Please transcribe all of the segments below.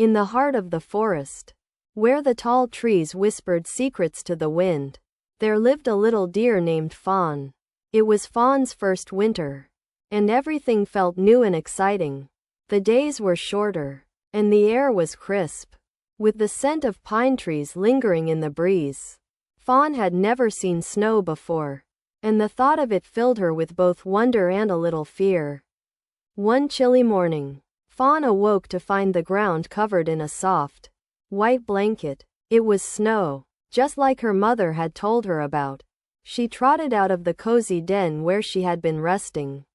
In the heart of the forest, where the tall trees whispered secrets to the wind, there lived a little deer named Fawn. It was Fawn's first winter, and everything felt new and exciting. The days were shorter, and the air was crisp, with the scent of pine trees lingering in the breeze. Fawn had never seen snow before, and the thought of it filled her with both wonder and a little fear. One chilly morning, Fawn awoke to find the ground covered in a soft, white blanket. It was snow, just like her mother had told her about. She trotted out of the cozy den where she had been resting,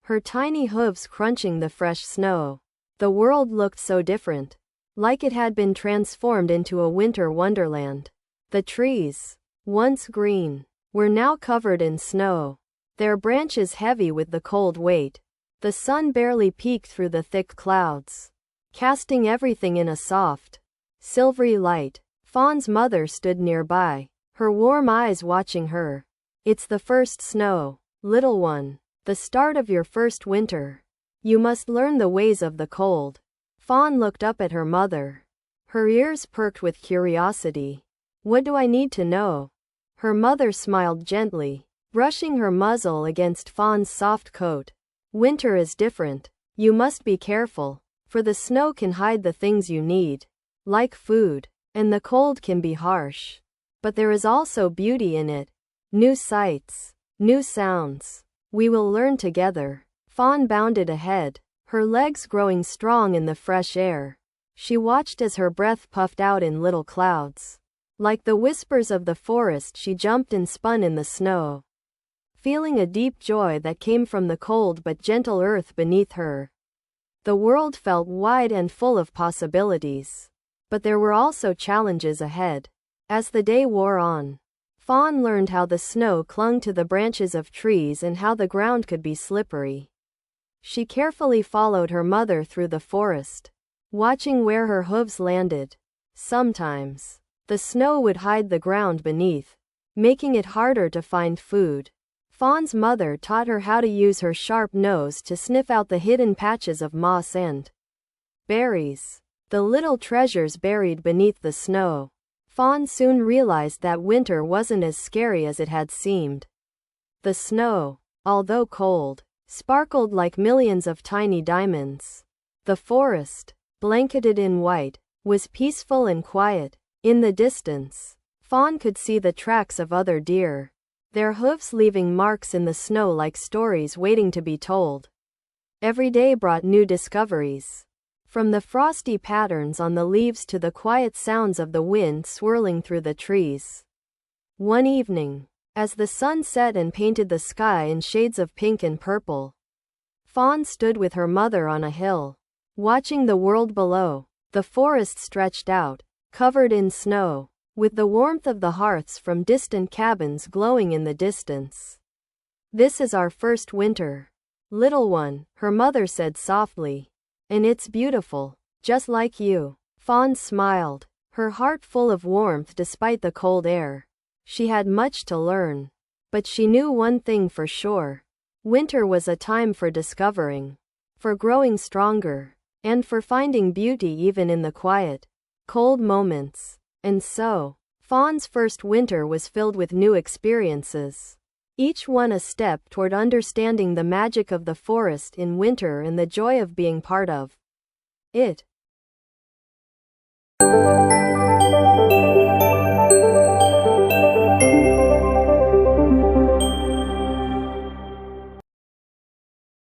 her tiny hooves crunching the fresh snow. The world looked so different, like it had been transformed into a winter wonderland. The trees, once green, were now covered in snow, their branches heavy with the cold weight. The sun barely peeked through the thick clouds, casting everything in a soft, silvery light. Fawn's mother stood nearby, her warm eyes watching her. "It's the first snow, little one. The start of your first winter. You must learn the ways of the cold." Fawn looked up at her mother, her ears perked with curiosity. "What do I need to know?" Her mother smiled gently, brushing her muzzle against Fawn's soft coat. "Winter is different. You must be careful, for the snow can hide the things you need, like food, and the cold can be harsh. But there is also beauty in it. New sights, new sounds. We will learn together." Fawn bounded ahead, her legs growing strong in the fresh air. She watched as her breath puffed out in little clouds. Like the whispers of the forest, she jumped and spun in the snow, feeling a deep joy that came from the cold but gentle earth beneath her. The world felt wide and full of possibilities. But there were also challenges ahead. As the day wore on, Fawn learned how the snow clung to the branches of trees and how the ground could be slippery. She carefully followed her mother through the forest, watching where her hooves landed. Sometimes, the snow would hide the ground beneath, making it harder to find food. Fawn's mother taught her how to use her sharp nose to sniff out the hidden patches of moss and berries, the little treasures buried beneath the snow. Fawn soon realized that winter wasn't as scary as it had seemed. The snow, although cold, sparkled like millions of tiny diamonds. The forest, blanketed in white, was peaceful and quiet. In the distance, Fawn could see the tracks of other deer, their hoofs leaving marks in the snow like stories waiting to be told. Every day brought new discoveries, from the frosty patterns on the leaves to the quiet sounds of the wind swirling through the trees. One evening, as the sun set and painted the sky in shades of pink and purple, Fawn stood with her mother on a hill, watching the world below. The forest stretched out, covered in snow, with the warmth of the hearths from distant cabins glowing in the distance. "This is our first winter, little one," her mother said softly. "And it's beautiful, just like you." Fawn smiled, her heart full of warmth despite the cold air. She had much to learn, but she knew one thing for sure. Winter was a time for discovering, for growing stronger, and for finding beauty even in the quiet, cold moments. And so, Fawn's first winter was filled with new experiences, each one a step toward understanding the magic of the forest in winter and the joy of being part of it.